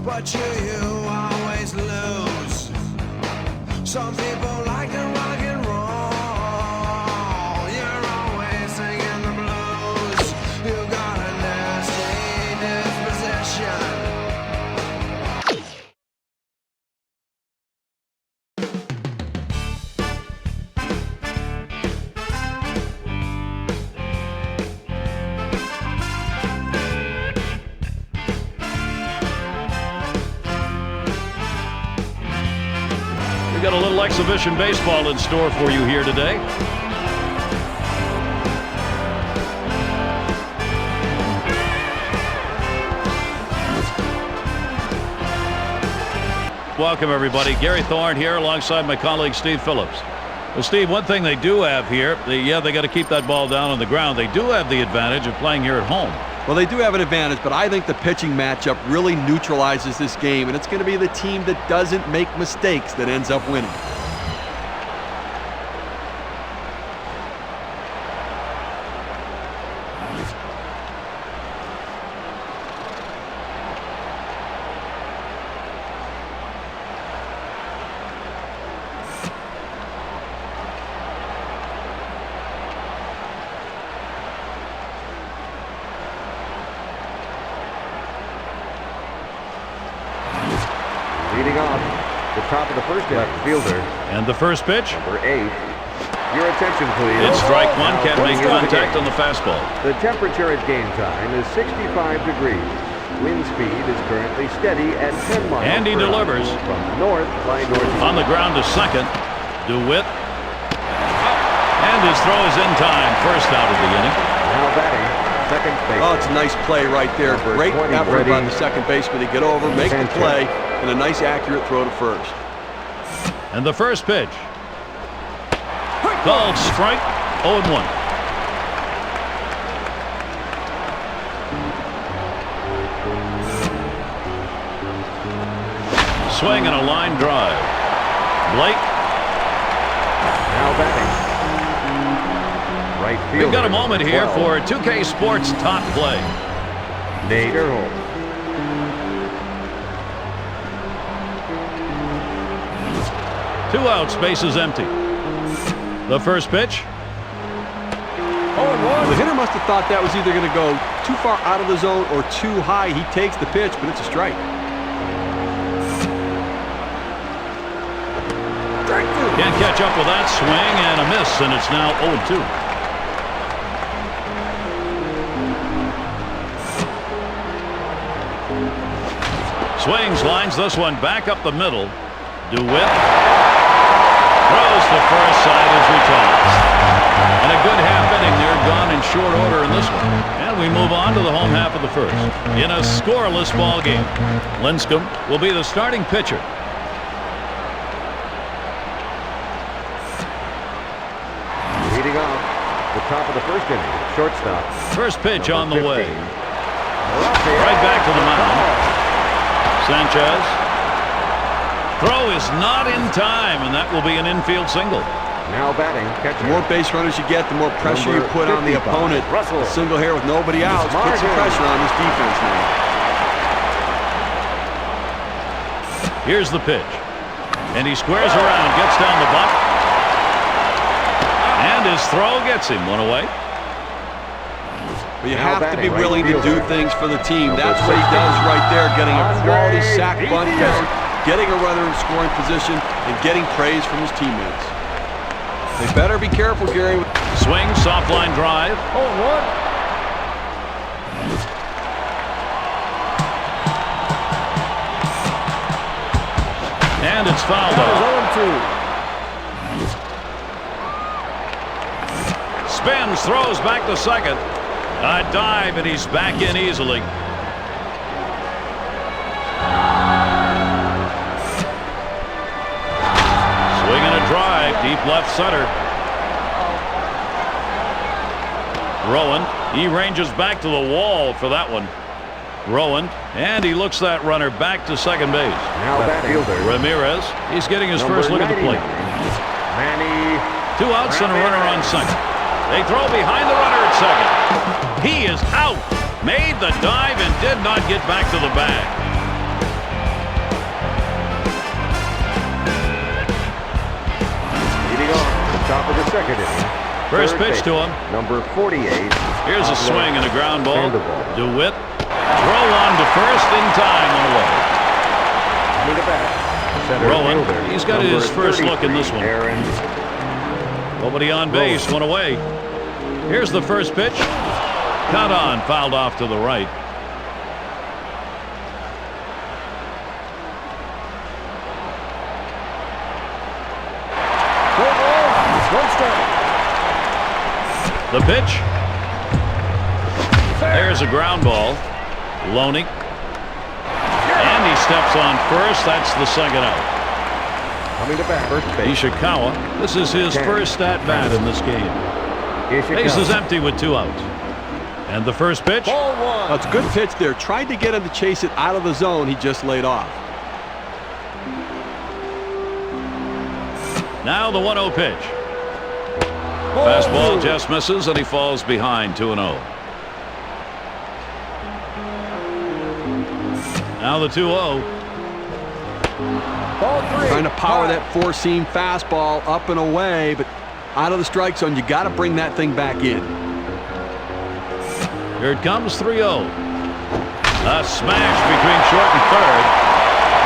but you always lose. Some people like to rock and roll. You're always singing the blues. You got a nasty disposition. We got a little exhibition baseball in store for you here today. Welcome, everybody. Gary Thorne here alongside my colleague Steve Phillips. Well, Steve, one thing they do have here, they got to keep that ball down on the ground. They do have the advantage of playing here at home. Well, they do have an advantage, but I think the pitching matchup really neutralizes this game, and it's going to be the team that doesn't make mistakes that ends up winning. Leading off, the top of the first left fielder. And the first pitch. Number 8. Your attention, please. It's strike one. Can't make contact on the fastball. The temperature at game time is 65 degrees. Wind speed is currently steady at 10 miles And he delivers. from north by northeast. On the ground to second. DeWitt. And his throw is in time. First out of the inning. Now batting, second base. Oh, it's a nice play right there. Number Great 20 effort ready. by the second baseman to get over, make the Sanchez. play, and a nice accurate throw to first. And the first pitch. Called strike. 0-1. Swing and a line drive. Blake. Now batting. Right fielder. We've got a moment here 12. for 2K Sports Top Play. Nate Earl. Two outs, bases empty. The first pitch. The hitter must have thought that was either going to go too far out of the zone or too high. He takes the pitch, but it's a strike. Can't catch up with that swing and a miss, and it's now 0-2. Swings, lines this one back up the middle. DeWitt throws to first, side is retired. And a good half inning there, gone in short order in this one. And we move on to the home half of the first. In a scoreless ball game, Lincecum will be the starting pitcher. Leading off, the top of the first inning, shortstop. First pitch on the Number way. 15. Right back to the mound. Sanchez. Throw is not in time, and that will be an infield single. Now batting, catcher. The more base runners you get, the more pressure you Number put on the 55, opponent. Russell. A single here with nobody out. Put some Martin. pressure on this defense now. Here's the pitch. And he squares around, gets down the butt. And his throw gets him one away. But you Now have to be batting, right willing to do fielder. things for the team. Number That's what he does right there, getting a quality Andre sack bunt Diaz. count, getting a runner in scoring position, and getting praise from his teammates. They better be careful, Gary. Swing, soft line drive. And it's fouled off. Spins, throws back to second. A dive, and he's back in easily. Swing and a drive, deep left center. Rowan, he ranges back to the wall for that one. Rowan, and he looks that runner back to second base. Now batting, fielder. Ramirez, he's getting his first look at the plate. Manny. Two outs and a runner on second. They throw behind the runner at second. He is out. Made the dive and did not get back to the bag. top of the second inning. First Third pitch to baseman, him. Number 48. Here's a Pablo swing and a ground ball. Sandoval. DeWitt. Throw on to first in time and away. Coming to bat, center Rowan, fielder, he's got number his first look in this 33, one. Aaron. Nobody on base, one away. Here's the first pitch. Count on, fouled off to the right. The pitch. There's a ground ball. Loney. And he steps on first. That's the second out. Coming to bat, first base. Ishikawa. This is his first at bat in this game. Base is empty with 2 outs. And the first pitch. That's a good pitch there. Tried to get him to chase it out of the zone. He just laid off. Now the 1-0 pitch. Fastball just misses, and he falls behind 2-0. Now the 2-0. Trying to power that four-seam fastball up and away, but out of the strike zone, you got to bring that thing back in. Here it comes, 3-0. A smash between short and third.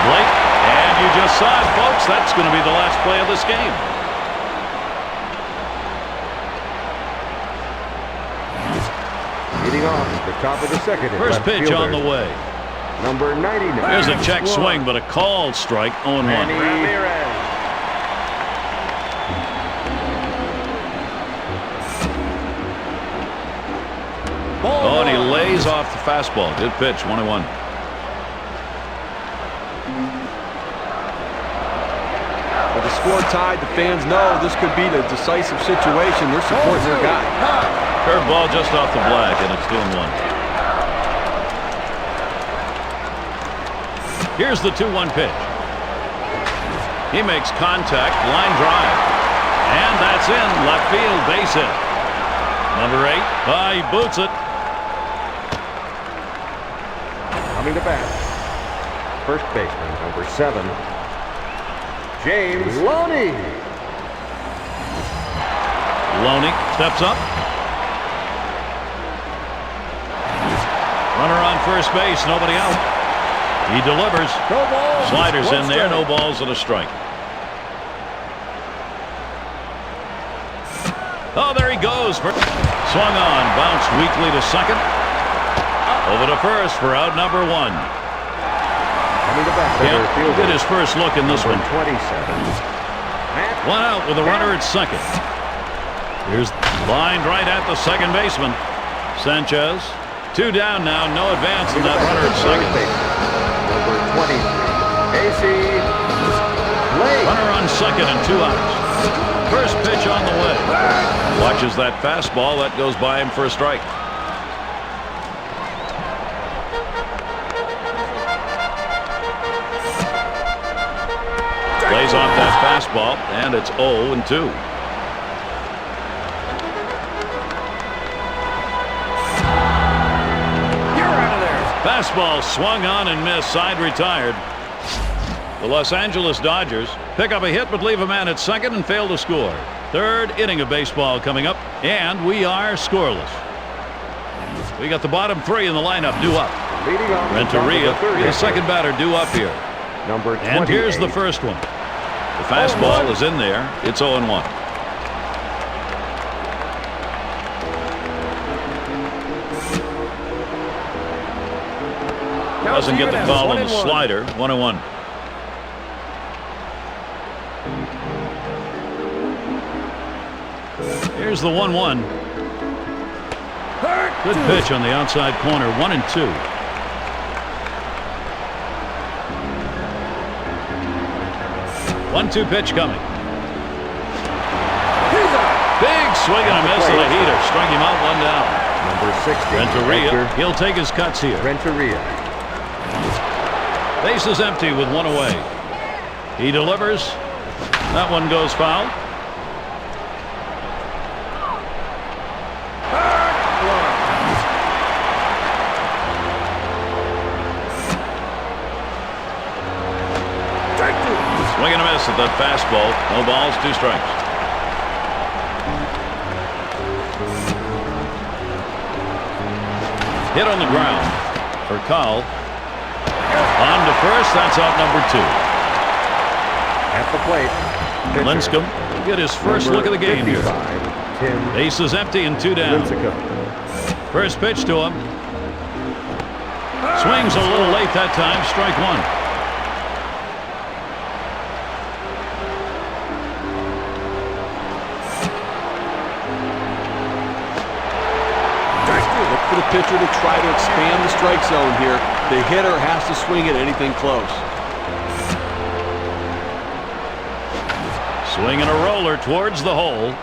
Blake, and you just saw it, folks. That's going to be the last play of this game. Leading off the top of the second. First pitch fielder, on the way. Number 99. Here's a check swing, but a called strike, 0-1. Oh, and he lays off the fastball. Good pitch, 1-1. With the score tied, the fans know this could be the decisive situation. They're supporting their guy. Curveball just off the black, and it's 2-1. Here's the 2-1 pitch. He makes contact, line drive. And that's in, left field, base hit. Number 8, he boots it. Coming to bat, first baseman, number 7, James Loney. Loney steps up. Runner on first base, nobody out. He delivers. Sliders in there, no balls and a strike. Oh, there he goes. Swung on, bounced weakly to second. Over to first for out number 1. Coming to bat, center He'll fielder, get his first look in this one. 27. 1 out with a runner at second. Here's lined right at the second baseman. Sanchez. 2 down now, no advance in that runner at second. Number 23, AC Blake. Runner on second and 2 outs. First pitch on the way. Watches that fastball. That goes by him for a strike. Plays off that fastball, and it's 0-2. Fastball swung on and missed. Side retired. The Los Angeles Dodgers pick up a hit but leave a man at second and fail to score. Third inning of baseball coming up, and we are scoreless. We got the bottom 3 in the lineup due up. Leading off Renteria, the the second batter, due up here. Number 28. And here's the first one. The fastball is in there. It's 0-1. Doesn't get the call on the slider. 1-1. Here's the 1-1. Good pitch on the outside corner. 1-2. One-two pitch coming. Big swing and a miss and a heater. Strike him out, 1 down. Number 60. Renteria, he'll take his cuts here. Renteria. Base is empty with 1 away. He delivers. That one goes foul. Swing and a miss at that fastball. No balls, 2 strikes. hit on the ground for Call. On to first. That's out number 2. At the plate, pitcher, Lincecum get his first look of the game here. 55, Tim Base is empty and 2 down. Lincecum. First pitch to him. Swings a little late that time. Strike 1. Look for the pitcher to try to expand the strike zone here. The hitter has to swing at anything close. Swinging a roller towards the hole.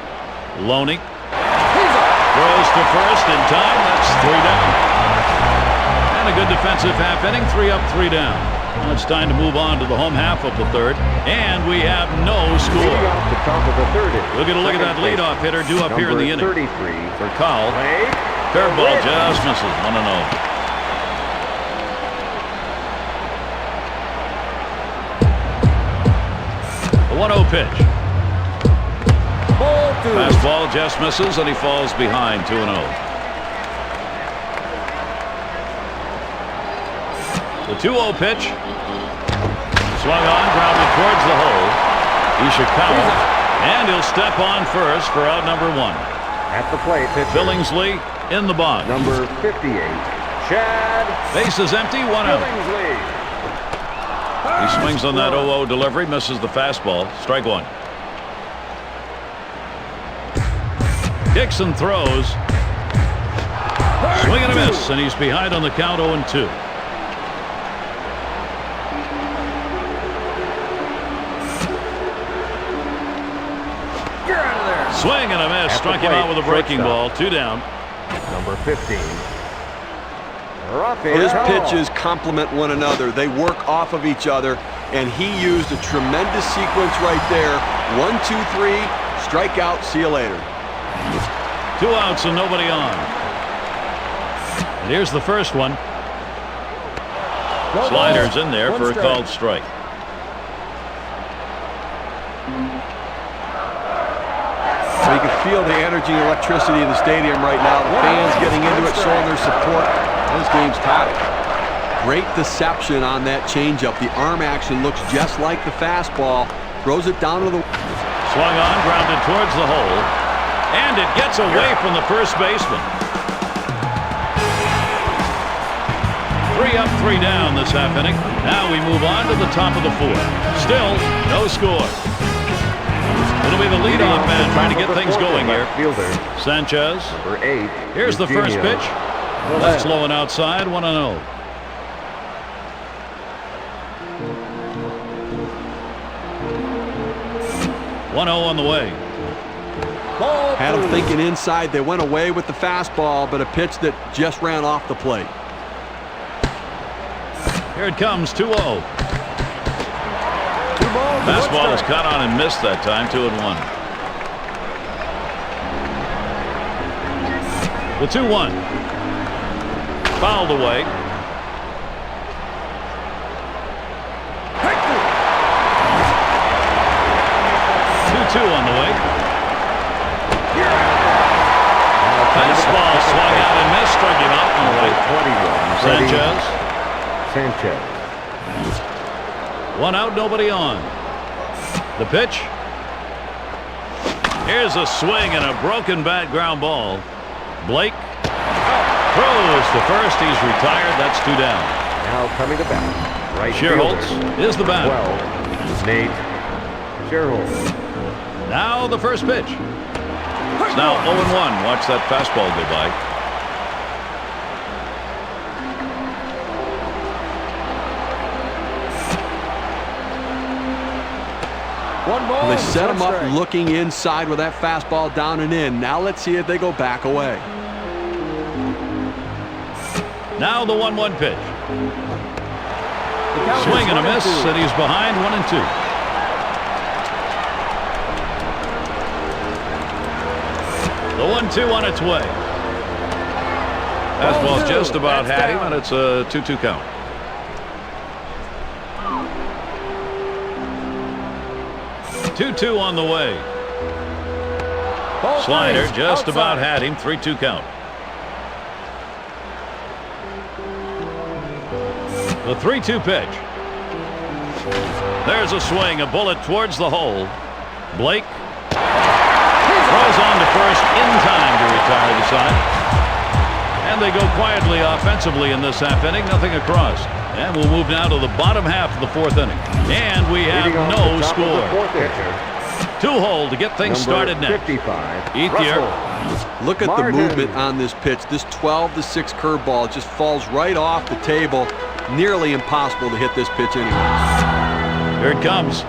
Loney throws to first in time. That's 3 down. And a good defensive half inning. 3 up, 3 down. Now it's time to move on to the home half of the third. And we have no score. Leading off the top of the third inning. We'll get a look at that leadoff hitter due up here in the inning. 33 For Call. Play. Curveball just misses. 1-0. The 1-0 pitch. Fastball just misses, and he falls behind. 2-0. The 2-0 pitch. Swung on, grounded towards the hole. Ishikawa, and he'll step on first for out number 1. At the plate, pitcher. Billingsley in the box. Number 58, Chad Base is empty, 1 out. Billingsley. He swings on that 0-0 delivery, misses the fastball. Strike 1. Dixon throws. Swing and a miss, and he's behind on the count 0-2. Swing and a miss. Struck him out with a breaking ball. 2 down. Number 15. His pitches complement one another. They work off of each other, and he used a tremendous sequence right there. 1, 2, 3, strikeout, see you later. 2 outs and nobody on. And here's the first one. Sliders in there for a called strike. So you can feel the energy and electricity in the stadium right now. The fans getting into it, showing their support. This game's tied. Great deception on that changeup. The arm action looks just like the fastball. Throws it down to the... Swung on, grounded towards the hole. And it gets away from the first baseman. 3 up, 3 down this half inning. Now we move on to the top of the 4th. Still, no score. It'll be the leadoff man trying to get things going here. Fielder. Sanchez. Number 8. Here's the first pitch. That's low and outside. 1-0. 1-0 on the way. Had him thinking inside. They went away with the fastball, but a pitch that just ran off the plate. Here it comes, 2-0. Fastball is caught on and missed that time, 2-1. The 2-1. Fouled away. 2-2 on the way. Fastball swung out and missed, struck him out on the way. 21. Sanchez. 1 out, nobody on. The pitch. Here's a swing and a broken bat ground ball. Blake throws to first. He's retired. That's 2 down. Now coming to bat. Right Schierholtz is the batter. 12. Nate Schierholtz. Now the first pitch. It's now 0-1. Watch that fastball go by. They set him up looking inside with that fastball down and in. Now let's see if they go back away. Now the 1-1 pitch. Swing and a miss, and he's behind 1-2. The 1-2 on its way. Fastball just about had him, and it's a 2-2 count. Two on the way. Slider just about had him. 3-2 count. The 3-2 pitch. There's a swing, a bullet towards the hole. Blake throws on to first in time to retire the side. And they go quietly offensively in this half inning, nothing across. And we'll move now to the bottom half of the fourth inning. And we have no score. 2-hole to get things started next. 55. Ethier. Look at Martin. the movement on this pitch. This 12-6 curveball just falls right off the table. Nearly impossible to hit this pitch anyway. Here it comes.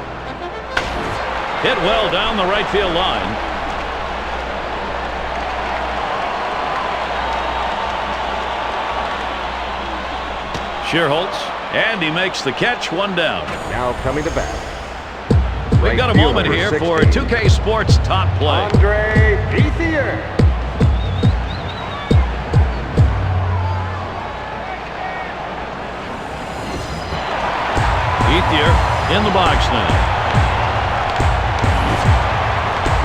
Hit well down the right field line. Shearholtz, and he makes the catch, one down. Now coming to bat. We've got a moment here for 2K Sports Top Play. Andre Ethier. Ethier in the box now.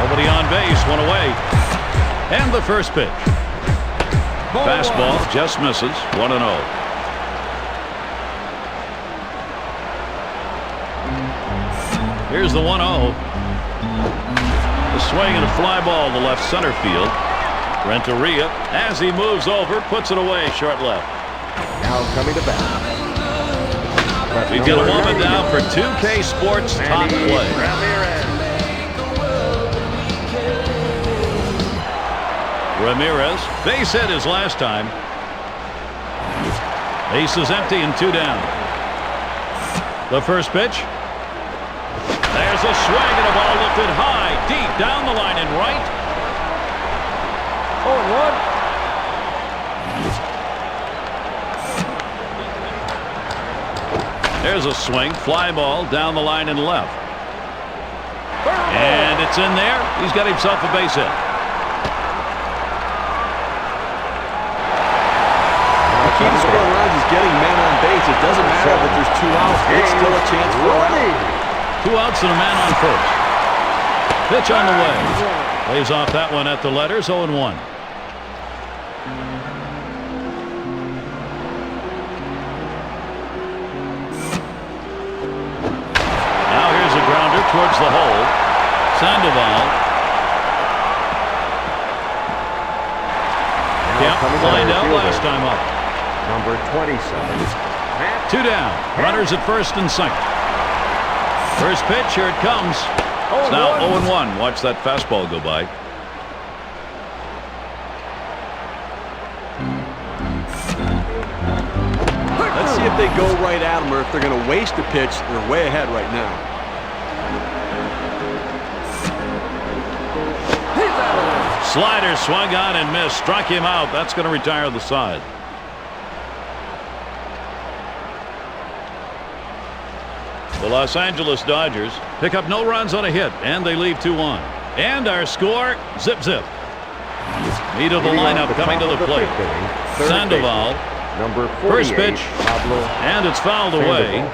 Nobody on base, one away. And the first pitch. Fastball just misses, 1-0. Here's the 1-0. The swing and a fly ball to left center field. Renteria, as he moves over, puts it away, short left. Now coming to bat. We've got a moment now for 2K Sports Top Play. Ramirez, base hit his last time. Base is empty and 2 down. The first pitch. There's a swing and a ball lifted high, deep down the line and right. 0-1. There's a swing, fly ball down the line and left. And it's in there. He's got himself a base hit. The key to scoring runs is getting men on base. It doesn't matter that there's 2 outs. It's still a chance for a run. 2 outs and a man on first. Pitch on the way. Lays off that one at the letters, 0-1. Now here's a grounder towards the hole. Sandoval. Lined out last time up. Number 27. 2 down. Runners at first and second. First pitch, here it comes. It's now 0-1. Watch that fastball go by. Let's see if they go right at him or if they're going to waste a pitch. They're way ahead right now. Slider swung on and missed. Struck him out. That's going to retire the side. The Los Angeles Dodgers pick up no runs on a hit, and they leave 2 on. And our score, zip. Meat of the lineup coming to the plate. Sandoval. Number 48. First pitch. Pablo. And it's fouled away.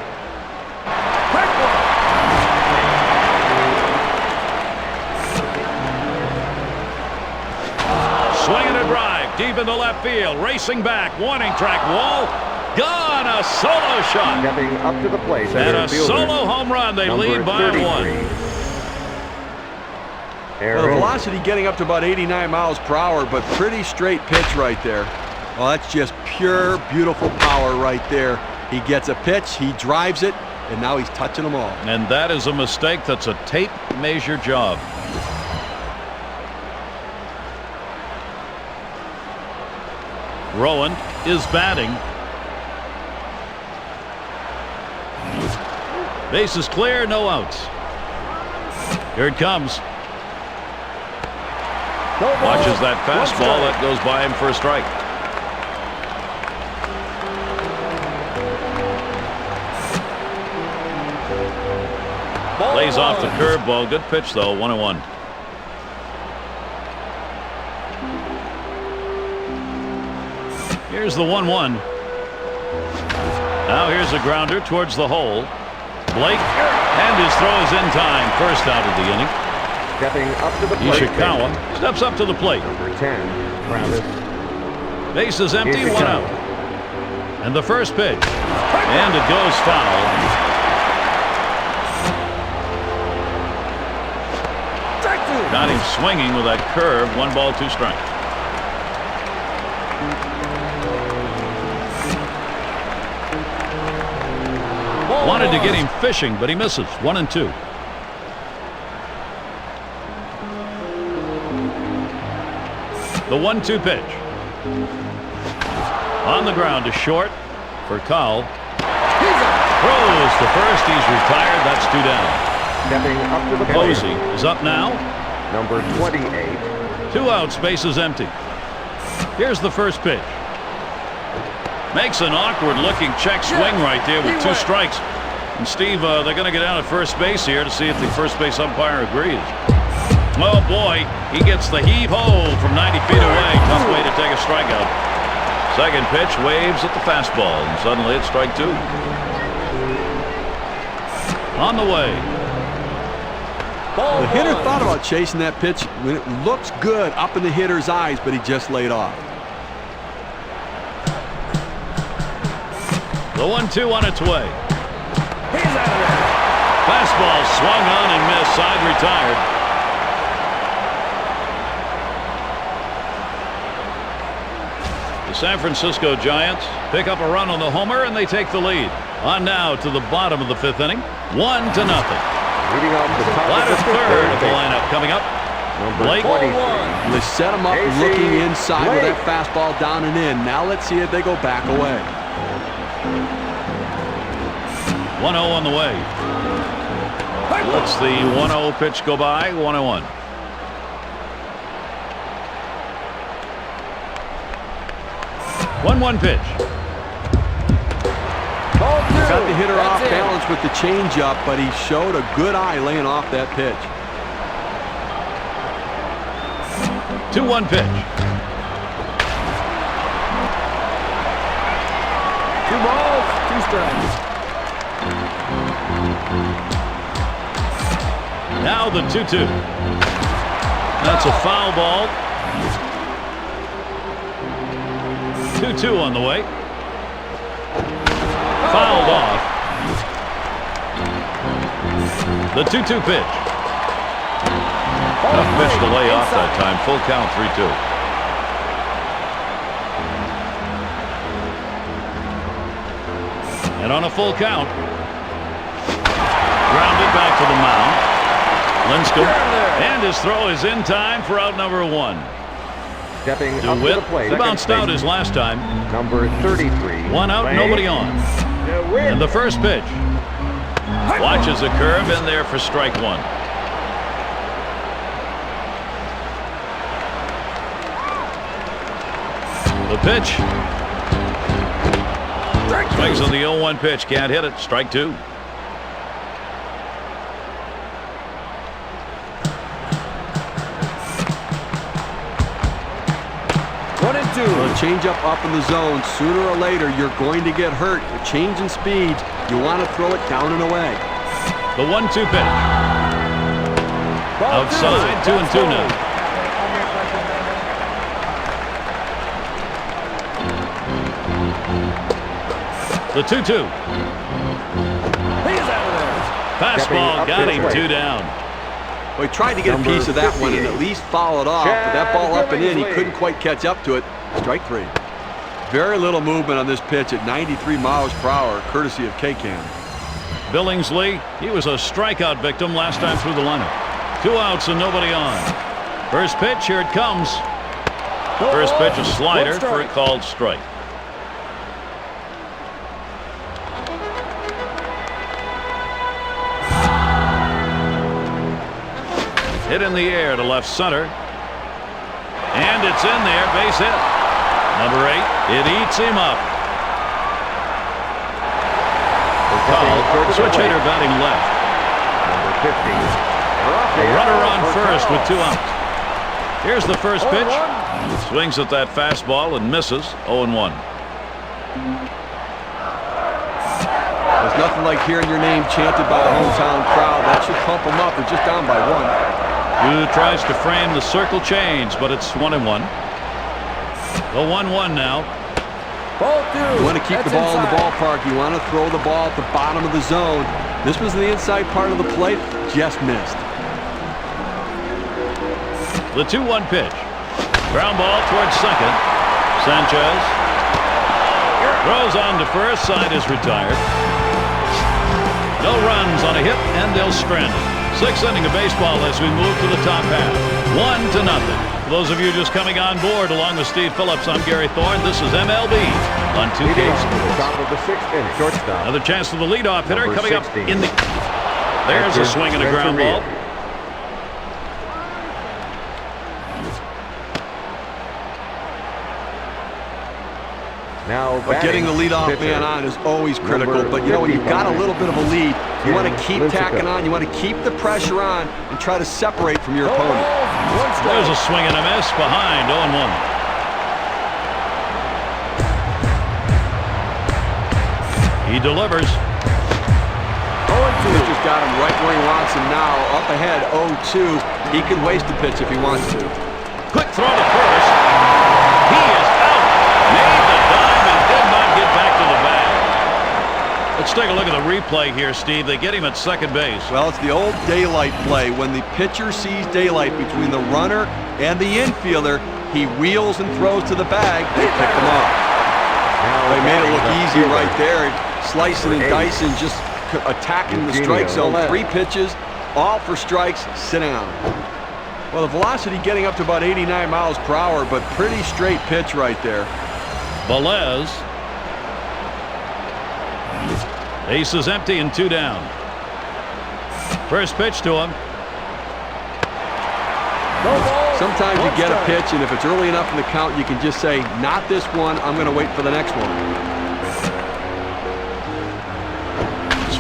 Swinging a drive deep into left field. Racing back. Warning track wall. Gone, a solo shot. Stepping up to the plate. And a solo home run. They lead by 1. Well, the velocity getting up to about 89 miles per hour, but pretty straight pitch right there. Well, that's just pure, beautiful power right there. He gets a pitch, he drives it, and now he's touching them all. And that is a mistake that's a tape measure job. Rowan is batting. Base is clear, no outs. Here it comes. Watches that fastball. That goes by him for a strike. Lays off the curveball. Good pitch, though. 1-1. Here's the 1-1. Now here's a grounder towards the hole. Blake, and his throw is in time. First out of the inning. Stepping up to the plate. Ishikawa steps up to the plate. Number 10, Travis. Base is empty, 1 out. And the first pitch. And it goes foul. Got him swinging with that curve. 1 ball, 2 strikes. Wanted to get him fishing, but he misses. 1-2. The 1-2 pitch. On the ground to short for Cowell. Throws to first. He's retired. That's 2 down. Stepping up to the plate. Posey is up now. Number 28. 2 out. Space is empty. Here's the first pitch. Makes an awkward-looking check swing right there with 2 strikes. And Steve, they're going to get down at first base here to see if the first base umpire agrees. Oh boy, he gets the heave-ho from 90 feet away. Tough way to take a strikeout. Second pitch waves at the fastball, and suddenly it's strike 2. On the way. The hitter thought about chasing that pitch when it looks good up in the hitter's eyes, but he just laid off. The 1-2 on its way. Fastball swung on and missed. Side retired. The San Francisco Giants pick up a run on the homer, and they take the lead. On now to the bottom of the 5th inning. 1-0. Leading off the top Latter of the third of the base. lineup coming up. Number Blake. 23. They set him up AC looking inside with Blake. that fastball down and in. Now let's see if they go back away. 1-0 on the way. Let's the 1-0 pitch go by. 1-1. One pitch. Got the hitter off balance with the changeup, but he showed a good eye laying off that pitch. 2-1 pitch. 2 balls, 2 strikes. Now the 2-2. That's a foul ball. 2-2 on the way. Fouled off. The 2-2 pitch. Tough pitch to lay off that time. Full count, 3-2. And on a full count. Grounded back to the mound. Lincecum. And his throw is in time for out number 1. Stepping up to the DeWitt. plate. He bounced out his last time. Number 33. 1 out, Blake. nobody on. And the first pitch. Watches a curve in there for strike 1. The pitch. Swings on the 0-1 pitch. Can't hit it. Strike 2. So a changeup up in the zone. Sooner or later, you're going to get hurt. You're changing speed. You want to throw it down and away. The 1-2 pitch. Outside, 2-2 now. The 2-2. Fastball got him 2 down. Well, he tried to get a piece of that one and at least foul it off, but that ball up and in, he couldn't quite catch up to it. Strike 3. Very little movement on this pitch at 93 miles per hour, courtesy of K-Cam. Billingsley, he was a strikeout victim last time through the lineup. 2 outs and nobody on. First pitch, here it comes. First pitch, a slider for a called strike. Hit in the air to left center. And it's in there, base hit. Number 8, it eats him up. Cowell, switch hitter batting left. Number 50. A runner on first with 2 outs. Here's the first pitch. Swings at that fastball and misses. 0-1. There's nothing like hearing your name chanted by the hometown crowd. That should pump them up. They're just down by 1. Who tries to frame the circle change, but it's 1-1. The 1-1 now. Ball 2. You want to keep the That's ball in the inside. ballpark. You want to throw the ball at the bottom of the zone. This was the inside part of the plate. Just missed. The 2-1 pitch. Ground ball towards second. Sanchez throws on to first. Side is retired. No runs on a hit, and they'll strand it. Sixth inning of baseball as we move to the top half. 1-0. For those of you just coming on board, along with Steve Phillips, I'm Gary Thorne. This is MLB on 2K Leading off to the Sports. top of the sixth inning. Shortstop. Another chance for the leadoff hitter Number coming 16. up in the... There's a swing and a ground ball. Now But getting the leadoff pitcher. man on is always critical. Number But, you know, when you've got a 55. little bit of a lead, you want to keep Lincecum. tacking on. You want to keep the pressure on and try to separate from your No opponent. balls, 1 strike. There's a swing and a miss behind 0-1. He delivers. 0-2. Pitcher's got him right where he wants him now. Up ahead, 0-2. He can waste a pitch if he wants to. Quick throw to first. He is out. Made the dive and did not get back to the bag. Let's take a look at the replay here, Steve. They get him at second base. Well, it's the old daylight play. When the pitcher sees daylight between the runner and the infielder, he wheels and throws to the bag. They pick him off. Now They made it look batting easy left right fielder. there. Slicing and dicing, just attacking the strike zone. 3 pitches, all for strikes. Sit down. Well, the velocity getting up to about 89 miles per hour, but pretty straight pitch right there. Velez. Base is empty and 2 down. First pitch to him. No balls. Sometimes you 1 get a strike. pitch, and if it's early enough in the count, you can just say, not this one, I'm going to wait for the next one.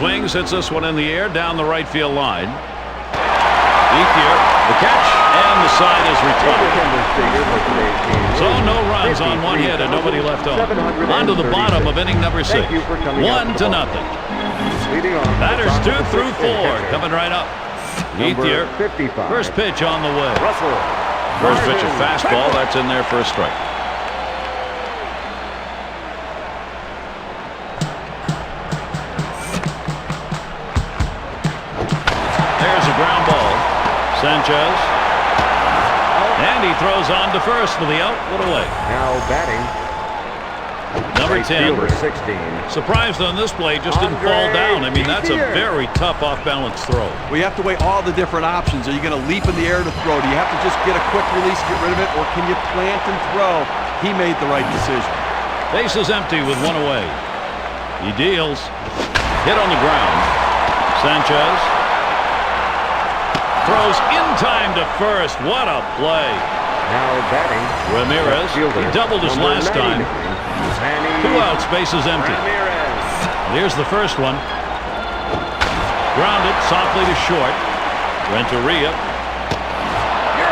Swings, hits this one in the air down the right field line. Ethier, the catch, and the side is retired. Attendance figure for today's game. So no runs on 1 hit and nobody left on. On to the bottom of inning number 6. Thank you for coming out to the 1-0. Leading off the Batters top 2 of the through sixth inning 4 pitcher. coming right up. Number Ethier, 55. first pitch on the way. Russell. First pitch a Martin. fastball, that's in there for a strike. There's a ground ball. Sanchez. And he throws on to first for the out. What away. Now batting. Number Right 10. fielder 16. Surprised on this play, just didn't fall down. I mean, that's a very tough off-balance throw. We have to weigh all the different options. Are you going to leap in the air to throw? Do you have to just get a quick release, get rid of it, or can you plant and throw? He made the right decision. Base is empty with 1 away. He deals. Hit on the ground. Sanchez throws in time to first. What a play. Now batting. Ramirez, Left fielder, he doubled his number last time. 99. 2 outs, base is empty. Ramirez. Here's the first one. Grounded softly to short. Renteria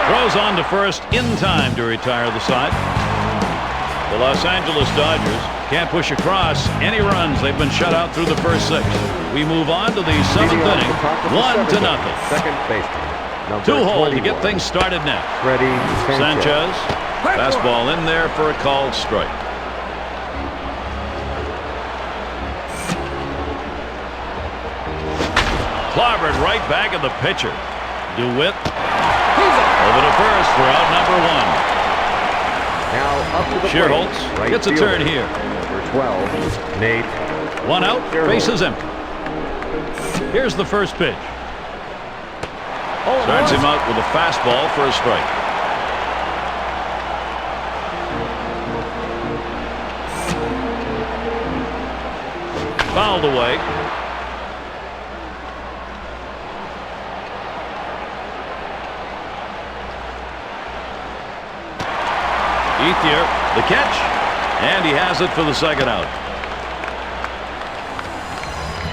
throws on to first in time to retire the side. The Los Angeles Dodgers can't push across any runs. They've been shut out through the first 6. We move on to the 7th Leading off inning. the top of the 1-0. seventh inning. Second baseman. Number 2 hole to 21. get things started now. Freddie Sanchez, fastball in there for a called strike. Clobbered right back at the pitcher. DeWitt over to first for out number 1. Now up to the Shearholtz plate. Right gets a fielder. turn here. Number 12. Nate. 1 out, Shearholtz. base is empty. Here's the first pitch. Starts him out with a fastball for a strike. Fouled away. Ethier, the catch, and he has it for the second out.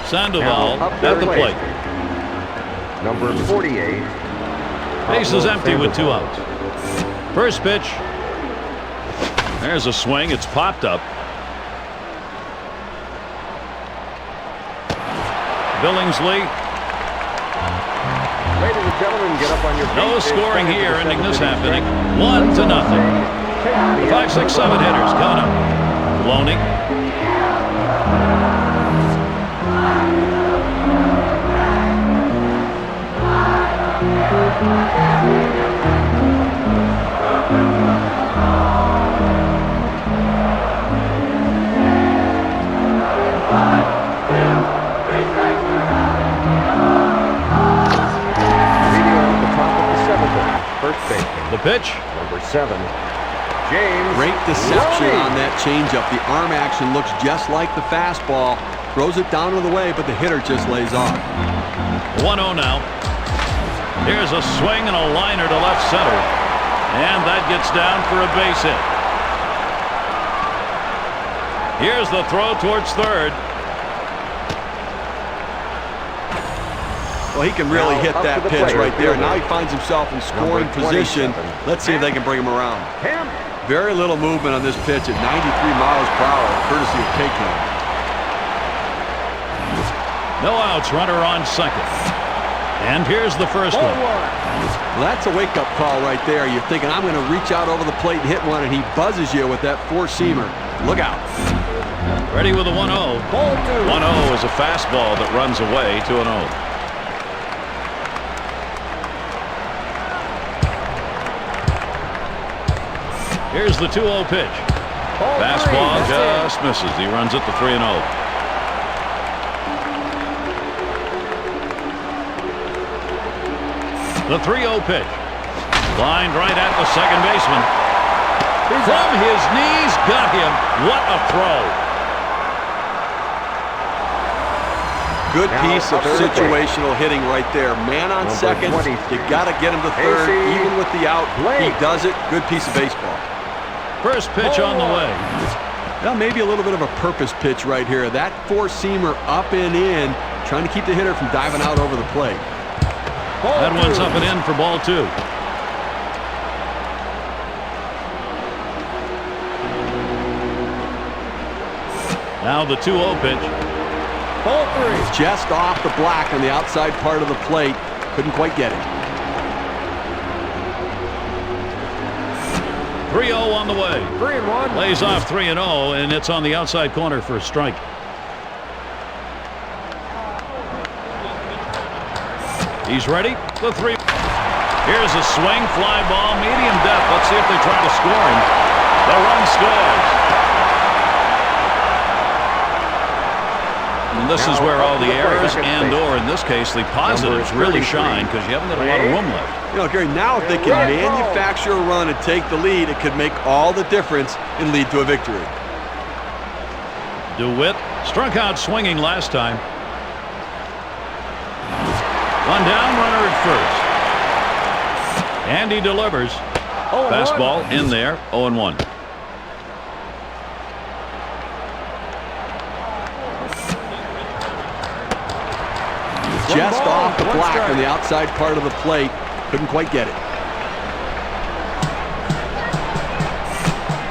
Sandoval Now up at third the base. plate. Number 48. Base is Pablo empty with 2 Sandoval. outs. First pitch. There's a swing. It's popped up. Billingsley. Ladies and gentlemen, get up on your feet. No It's scoring time for here, the ending this seventh half inning. inning. 1-0. The 5, 6, 7 hitters coming up. Loney. First baseman. The pitch. Number 7, James. Great deception Loney. on that changeup. The arm action looks just like the fastball. Throws it down to the way, but the hitter just lays off. 1-0 now. Here's a swing and a liner to left center. And that gets down for a base hit. Here's the throw towards third. Well, he can really Now hit up that to the pitch plate, right there. fielder. Now he finds himself in scoring Number position. 27. Let's see if they can bring him around. Him. Very little movement on this pitch at 93 miles per hour, courtesy of K-Cam. No outs, runner on second. And here's the first one. Well, that's a wake-up call right there. You're thinking, I'm going to reach out over the plate and hit one, and he buzzes you with that four-seamer. Look out. Ready with a 1-0. 1-0 is a fastball that runs away to an 0. Here's the 2-0 pitch. Fastball just misses. He runs it to 3-0. The 3-0 pitch. Lined right at the second baseman. From his knees, got him. What a throw. Good Now piece of third base. situational hitting right there. Man on Number second. 23. You got to get him to third, AC even with the out. He Blake. does it. Good piece of baseball. First pitch on the way. Well, maybe a little bit of a purpose pitch right here. That four-seamer up and in, trying to keep the hitter from diving out over the plate. That one's up and in for ball 2. Now the 2-0 pitch. Just off the black on the outside part of the plate. Couldn't quite get it. 3-0 on the way. 3-1. Lays off 3-0, and it's on the outside corner for a strike. He's ready. The 3. Here's a swing, fly ball, medium depth. Let's see if they try to score him. The run scores. And this is where all the errors and, or in this case, the positives really shine because you haven't got a lot of room left. You know, Gary, now if they can manufacture a run and take the lead, it could make all the difference and lead to a victory. DeWitt struck out swinging last time. One down, runner at first. And he delivers. Fastball in there, 0-1. Just off the black on the outside part of the plate. Couldn't quite get it.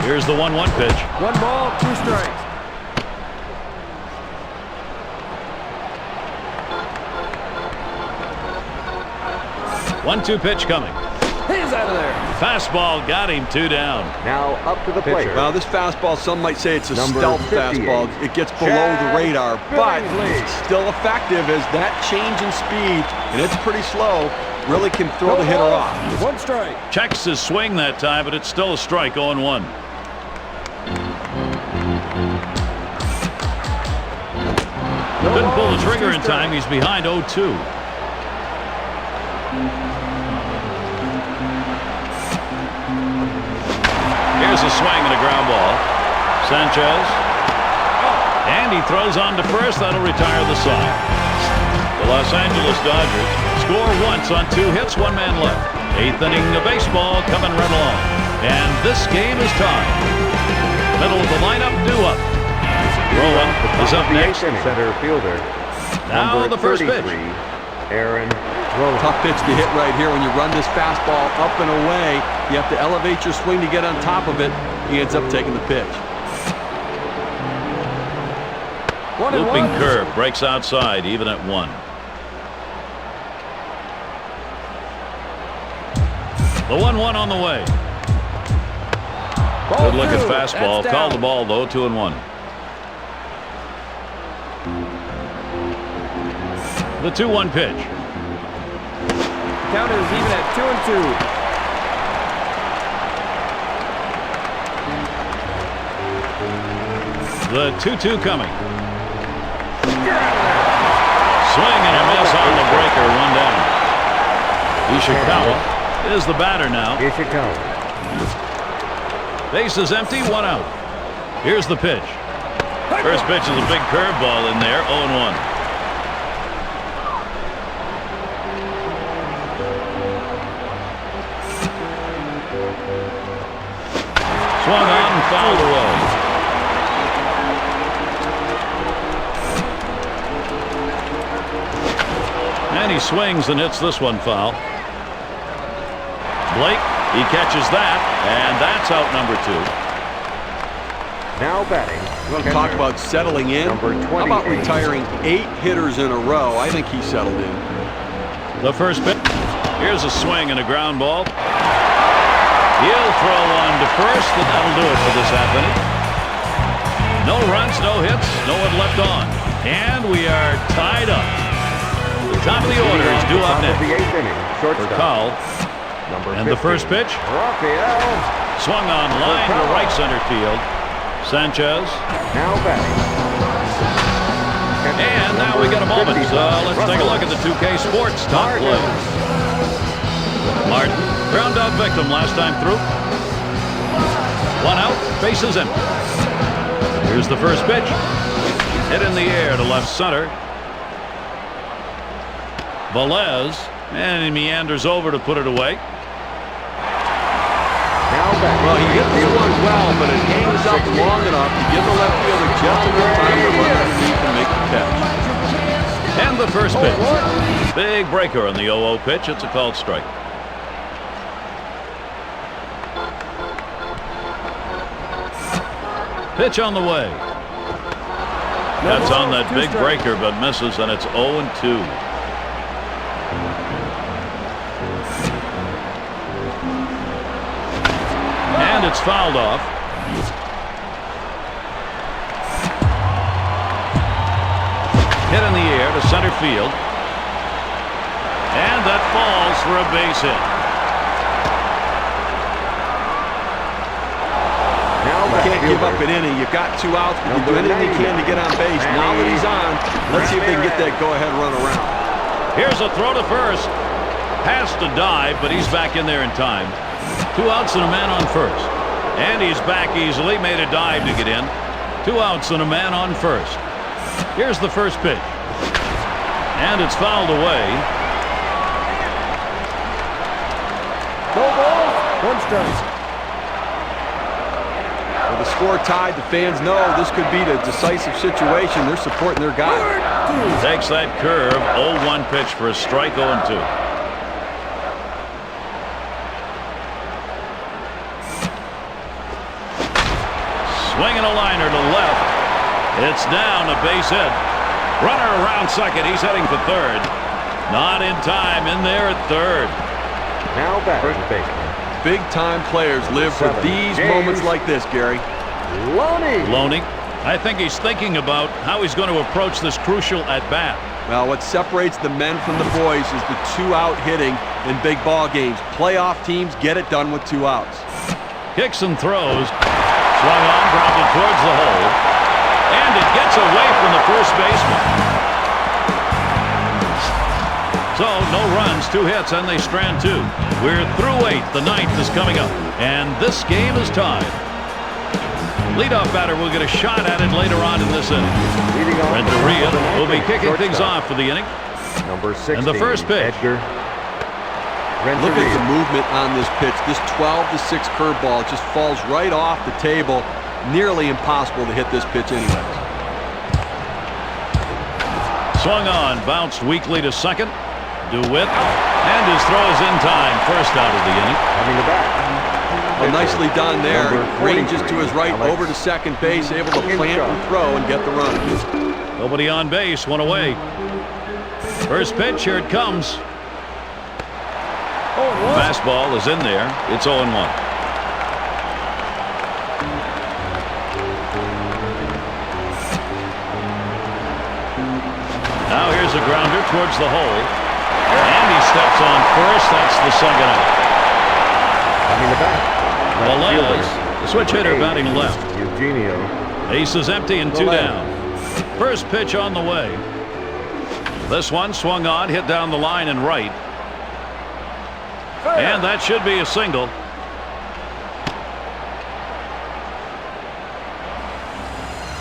Here's the 1-1 pitch. 1 ball, 2 strikes. One-two pitch coming. He's out of there. Fastball got him, 2 down. Now up to the plate. Well, this fastball, some might say it's a Number stealth 58. fastball. It gets below the radar, but it's still effective as that change in speed, and it's pretty slow, really can throw the hitter off. 1 strike. Checks his swing that time, but it's still a strike, 0-1. Couldn't pull the trigger in time. He's behind 0-2. Here's a swing and a ground ball. Sanchez. And he throws on to first. That'll retire the side. The Los Angeles Dodgers score once on 2 hits, 1 man left. 8th inning of baseball coming right along. And this game is tied. Middle of the lineup, due up. Rowan is up next. Center fielder. Now Number the first 33, pitch. Aaron Rowan. Tough pitch to hit right here when you run this fastball up and away. You have to elevate your swing to get on top of it. He ends up taking the pitch. Looping curve breaks outside, even at 1. The 1-1 on the way. Ball Good looking two. fastball. That's Called the down. ball though, 2-1. The 2-1 pitch. Count is even at 2-2. The 2-2 coming. Swing and a miss on the breaker. 1 down. Ishikawa is the batter now. Ishikawa. Base is empty. 1 out. Here's the pitch. First pitch is a big curveball in there. 0-1. Swung on and fouled away. And he swings and hits this one foul. Blake, he catches that, and that's out number 2. Now batting. You want to talk about settling in? Number How about 28. retiring 8 hitters in a row? I think he settled in. The first pitch. Here's a swing and a ground ball. He'll throw one to first, and that'll do it for this half inning. No runs, no hits, no one left on. And we are tied up. The top of the order is due up Top of next. the 8th inning. For Shortstop. Cowell. Number And the 50. first pitch. Raphael. Swung on line to right center field. Sanchez. Now batting. And now we got a moment. Let's take a look at the 2K Sports top play. Martin, ground out victim last time through. 1 out, bases empty. Here's the first pitch. Hit in the air to left center. Velez, and he meanders over to put it away. Now batting. Well, he hit this one well, but it hangs up long enough to give the left fielder just enough time to run underneath and make the catch. And the first pitch. Big breaker on the 0-0 pitch. It's a called strike. Pitch on the way. That's on that big breaker, but misses, and it's 0-2. And it's fouled off. Hit in the air to center field. And that falls for a base hit. Now You can't give up fielder. an inning. You've got 2 outs, but you do Number anything you can to get on base. Now that he's on, let's see if they can get that go-ahead run around. Here's a throw to first. Has to dive, but he's back in there in time. 2 outs and a man on first. And he's back easily. Made a dive to get in. 2 outs and a man on first. Here's the first pitch. And it's fouled away. No balls. 1 strike. With the score tied, the fans know this could be the decisive situation. They're supporting their guy. Takes that curve. 0-1 pitch for a strike. 0-2. Swinging a liner to left. It's down, a base hit. Runner around second. He's heading for third. Not in time. In there at third. Now batting baseman. Big-time players live for 7. these James. moments like this, Gary. Loney. Loney. I think he's thinking about how he's going to approach this crucial at-bat. Well, what separates the men from the boys is the 2-out hitting in big ball games. Playoff teams get it done with 2 outs. Kicks and throws. Swung on, grounded towards the hole. And it gets away from the first baseman. So, no runs, 2 hits, and they strand 2. We're through 8. The 9th is coming up. And this game is tied. Leadoff batter will get a shot at it later on in this inning. Leading off Renteria the 9th will be inning. kicking things Shortstop. off for the inning. Number 16. And the first pitch. Edgar. Look at the Renteria. movement on this pitch. This 12-6 curveball just falls right off the table. Nearly impossible to hit this pitch anyways. Swung on, bounced weakly to second. DeWitt, and his throw is in time. First out of the inning. Having the bat. Well, nicely done there. Number Ranges to 43, his right Alex. over to second base, able to plant and throw and get the run. Nobody on base, 1 away. First pitch, here it comes. Fastball is in there. It's 0-1. Now here's a grounder towards the hole. And he steps on first. That's the second out. Coming to bat. Velez, the switch hitter, batting left. Eugenio. Base is empty and 2 down. First pitch on the way. This one swung on, hit down the line and right. And that should be a single.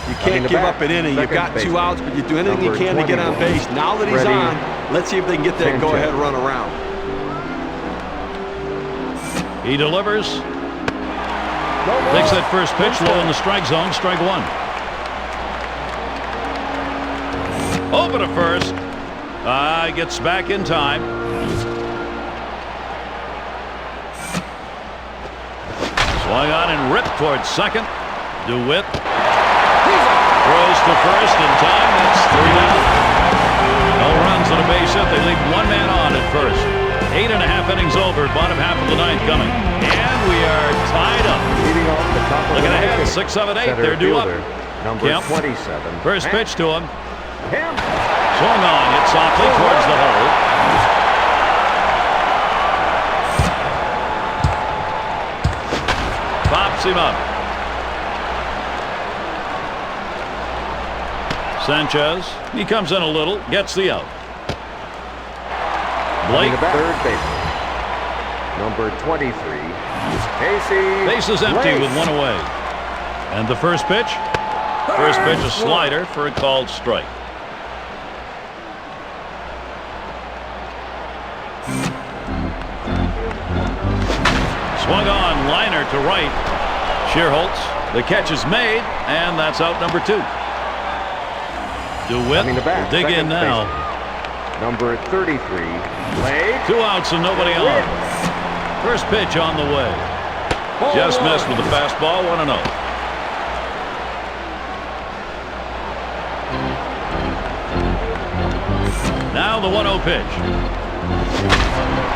You can't give up an inning. You've got 2 outs, but you do anything you can to get on base. Now that he's on, let's see if they can get that go-ahead run around. He delivers. Takes that first pitch low in the strike zone. Strike 1. Over to first. Gets back in time. Swung on and ripped towards second. DeWitt throws to first in time. That's 3 down. No runs on a base hit. They leave 1 man on at first. 8.5 innings over. Bottom half of the 9th coming. And we are tied up. Leading off the top of Looking the ahead. ninth, 6, 7, 8. center They're due up. fielder, Number Kemp. 27. First pitch to him. Kemp. Swung on. Hit softly towards the hole. Pops him up. Sanchez. He comes in a little. Gets the out. Blake. Third baseman. Number 23. Casey. Base is empty Blake. with 1 away. And the first pitch? First pitch a slider for a called strike. Swung on, liner to right. Shearholtz. The catch is made, and that's out number 2. DeWitt will dig in now. Baseman. Number 33. Blake. 2 outs and nobody on. First pitch on the way. Just missed with the fastball. 1-0. Now the 1-0 pitch.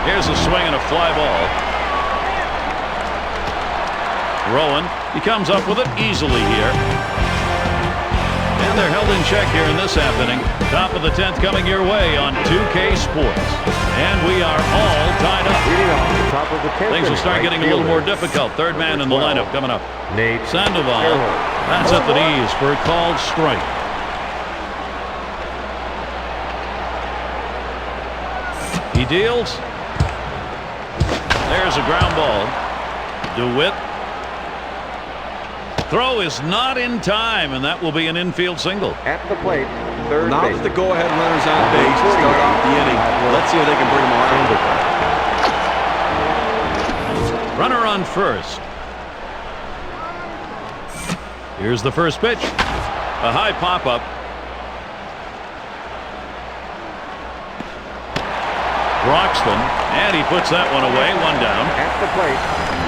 Here's a swing and a fly ball. Rowan, he comes up with it easily here. And they're held in check here in this half inning. Top of the 10th coming your way on 2K Sports. And we are all tied up. Leading off the top of the 10th. Things will start getting a little more difficult. Third man in the lineup coming up. Nate Sandoval. That's up at ease for a called strike. He deals. There's a ground ball. DeWitt. Throw is not in time, and that will be an infield single. At the plate, third Now that baseman. the go-ahead runner's on base to start off the inning, let's see if they can bring him around. Runner on first. Here's the first pitch. A high pop-up. Broxton, and he puts that one away. 1 down. At the plate,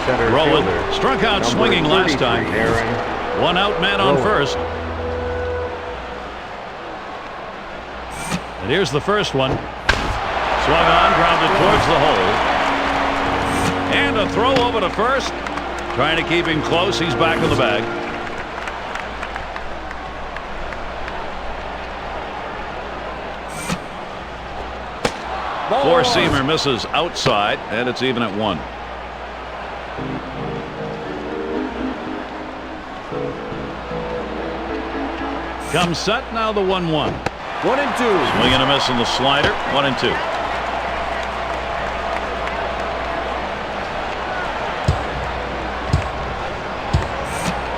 center Rowan fielder. struck out Number swinging last 33, time. Aaron. 1 out, man on Rowan. first. And here's the first one. Swung on, grounded towards the hole. And a throw over to first. Trying to keep him close. He's back in the bag. Four-seamer misses outside, and it's even at 1. Comes set, now the 1-1. 1-2. Swing and a miss on the slider. 1-2.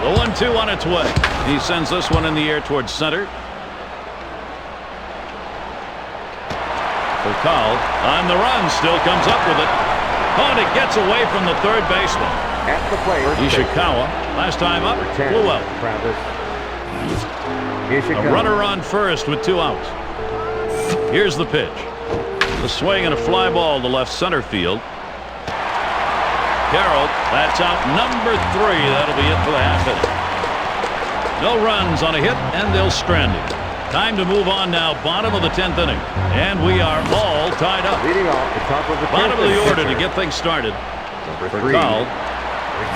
The 1-2 on its way. He sends this one in the air towards center. Call on the run, still comes up with it. Oh, and it gets away from the third baseman. At the plate, Ishikawa, last time up, Number 10, flew out. Travis. A Ishikawa. runner on first with 2 outs. Here's the pitch. The swing and a fly ball to left center field. Carroll, that's out number 3. That'll be it for the half inning. No runs on a hit, and they'll strand him. Time to move on now. Bottom of the 10th inning. And we are all tied up. Leading off the top of the 10th. Bottom of the order to pitcher. get things started. Number For 3. Call.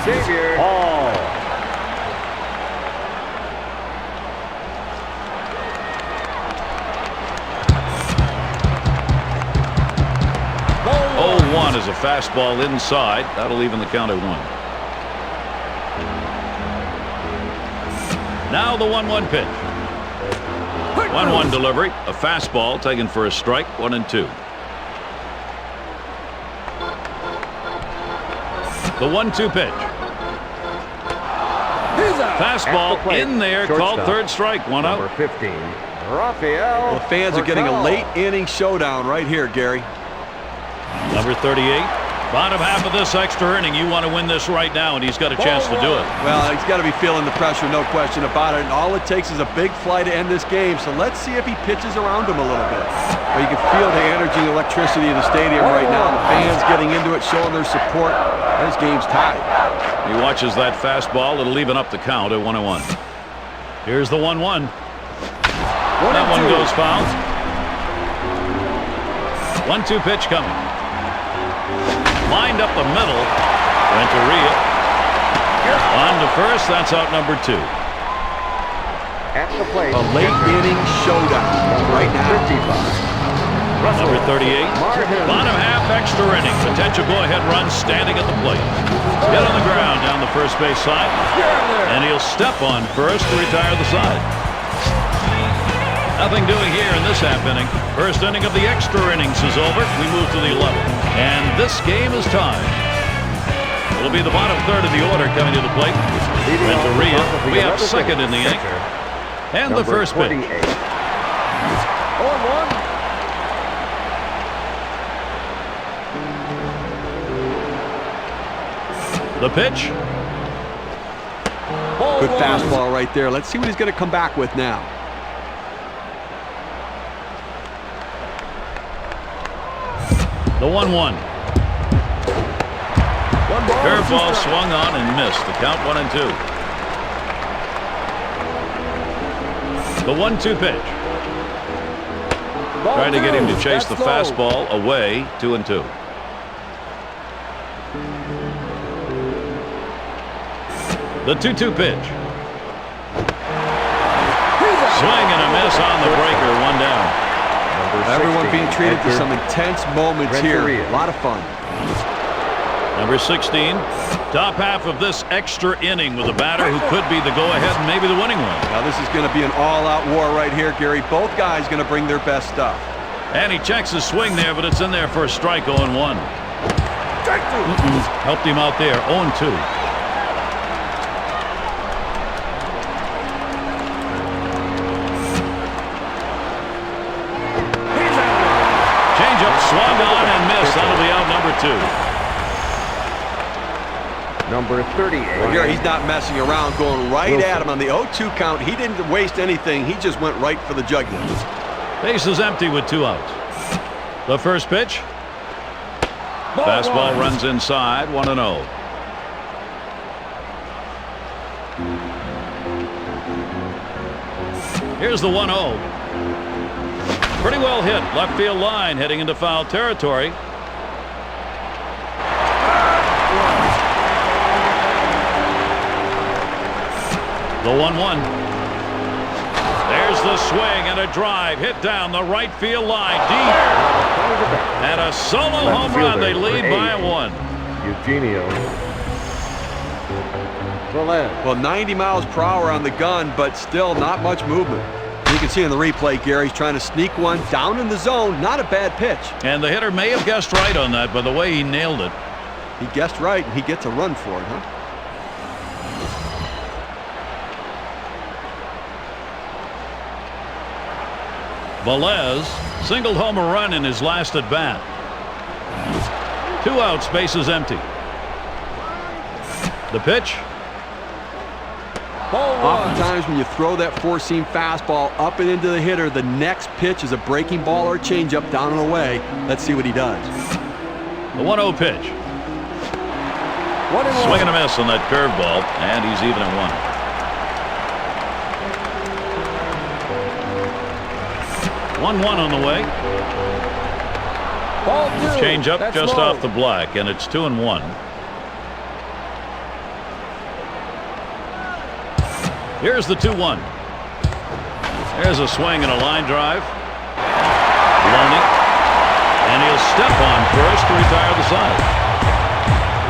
Xavier Hall. 1-1 is a fastball inside. That'll even the count at 1. Now the 1-1 pitch. 1-1 delivery. A fastball taken for a strike. 1-2. The 1-2 pitch. Fastball in there, called third strike. 1 out. Number 15, Rafael. Well, fans are getting a late inning showdown right here, Gary. Number 38. Bottom half of this extra inning, you want to win this right now, and he's got a chance to do it. Well, he's got to be feeling the pressure, no question about it. And all it takes is a big fly to end this game. So let's see if he pitches around him a little bit. Well, you can feel the energy and electricity in the stadium right now. The fans getting into it, showing their support. This game's tied. He watches that fastball. It'll even up the count at 1-1. Here's the 1-1. That one goes foul. 1-2 pitch coming. Lined up the middle. Renteria. On to first. That's out number 2. At the plate. A late inning showdown right now. 55. Number 38. Bottom half extra inning. Potential go-ahead run standing at the plate. Get on the ground down the first base side. And he'll step on first to retire the side. Nothing doing here in this half inning. First inning of the extra innings is over. We move to the 11th. And this game is tied. It'll be the bottom third of the order coming to the plate. Renteria. We have second in the inning. And the first pitch. 0-1. The pitch. Good fastball right there. Let's see what he's going to come back with now. The 1-1. Curveball swung on and missed. The count 1-2. The 1-2 pitch. Trying to get him to chase the fastball away. 2-2. The 2-2 pitch. Swing and a miss on the breaker. 1 down. Everyone being treated to some intense moments here. A lot of fun. Number 16. Top half of this extra inning with a batter who could be the go-ahead and maybe the winning one. Now this is going to be an all-out war right here, Gary. Both guys going to bring their best stuff. And he checks his swing there, but it's in there for a strike. 0-1. Helped him out there. 0-2. Swung on and missed. That'll be out number 2. Number 38. Well, here he's not messing around, going right at him on the 0-2 count. He didn't waste anything. He just went right for the jugular. Base is empty with 2 outs. The first pitch. Fastball runs inside. 1-0. Here's the 1-0. Pretty well hit. Left field line heading into foul territory. The 1-1. There's the swing and a drive hit down the right field line deep. And a solo home run. They lead by 1. Eugenio. Well, 90 miles per hour on the gun, but still not much movement. You can see in the replay, Gary, he's trying to sneak one down in the zone. Not a bad pitch. And the hitter may have guessed right on that by the way he nailed it. He guessed right, and he gets a run for it, huh? Velez singled home a run in his last at bat. 2 outs, bases empty. The pitch. Oftentimes when you throw that four-seam fastball up and into the hitter, the next pitch is a breaking ball or a changeup down and away. Let's see what he does. The 1-0 pitch. Swing and a miss on that curveball, and he's even at 1. 1-1 on the way. Changeup just off the black, and it's 2-1. Here's the 2-1. There's a swing and a line drive. Loney. And he'll step on first to retire the side.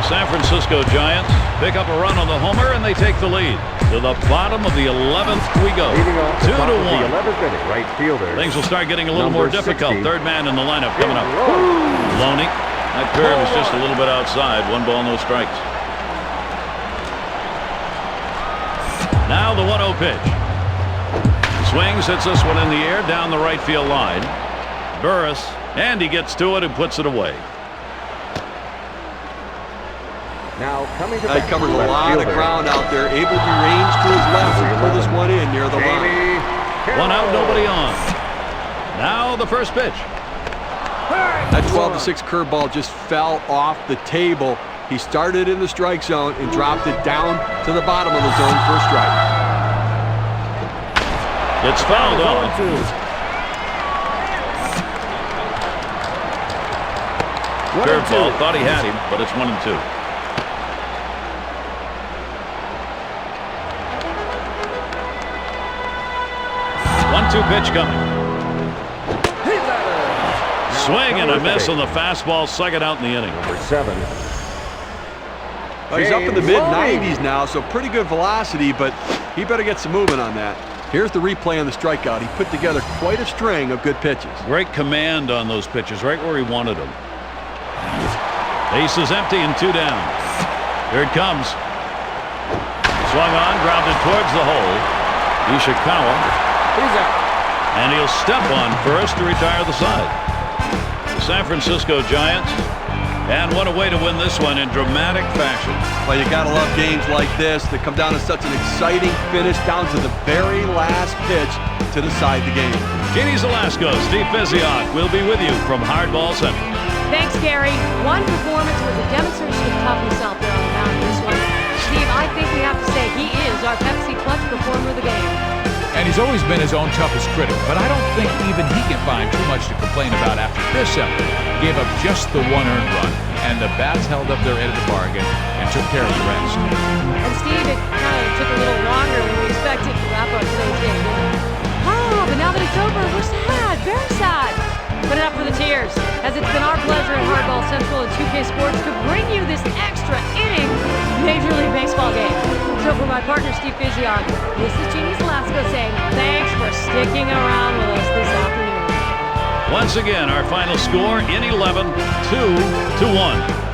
The San Francisco Giants pick up a run on the homer, and they take the lead. To the bottom of the 11th we go. 2-1. The 11th inning, right fielder. Things will start getting a little Number more difficult. 60. Third man in the lineup coming up. Loney. That curve is just a little bit outside. 1 ball, no strikes. Now the 1-0 pitch. Swings, hits this one in the air down the right field line. Burris, and he gets to it and puts it away. Now coming to He covers a lot of ground out there, able to range to his left and pull this one in near the line. 1 out, nobody on. Now the first pitch. That 12-6 curveball just fell off the table. He started in the strike zone and dropped it down to the bottom of the zone for a strike. It's fouled off. Curveball, thought he had him, but it's 1-2. One-two pitch coming. Swing and a miss on the fastball, second out in the inning. Number 7. Well, he's up in the mid-90s now, so pretty good velocity, but he better get some movement on that. Here's the replay on the strikeout. He put together quite a string of good pitches. Great command on those pitches, right where he wanted them. Base is empty and 2 down. Here it comes. Swung on, grounded towards the hole. Ishikawa. He's out. And he'll step on first to retire the side. The San Francisco Giants and one away to win this one in dramatic fashion. Well, you gotta love games like this that come down to such an exciting finish down to the very last pitch to decide the game. Jeannie Zalasko, Steve Physioc will be with you from Hardball Central. Thanks, Gary. One performance was a demonstration of toughness out there on the mound in this one. Steve, I think we have to say he is our Pepsi Clutch performer of the game. And he's always been his own toughest critic, but I don't think even he can find too much to complain about after this effort. Gave up just the 1 earned run, and the bats held up their end of the bargain and took care of the rest. And Steve, it kind of took a little longer than we expected to wrap up today's game, didn't it? Oh, but now that it's over, we're sad, very sad. Put it up for the tears, as it's been our pleasure at Hardball Central and 2K Sports to bring you this extra inning Major League Baseball game. So for my partner, Steve Physioc, this is Jeannie Zalasko saying thanks for sticking around with us this afternoon. Once again, our final score in 11, 2-1.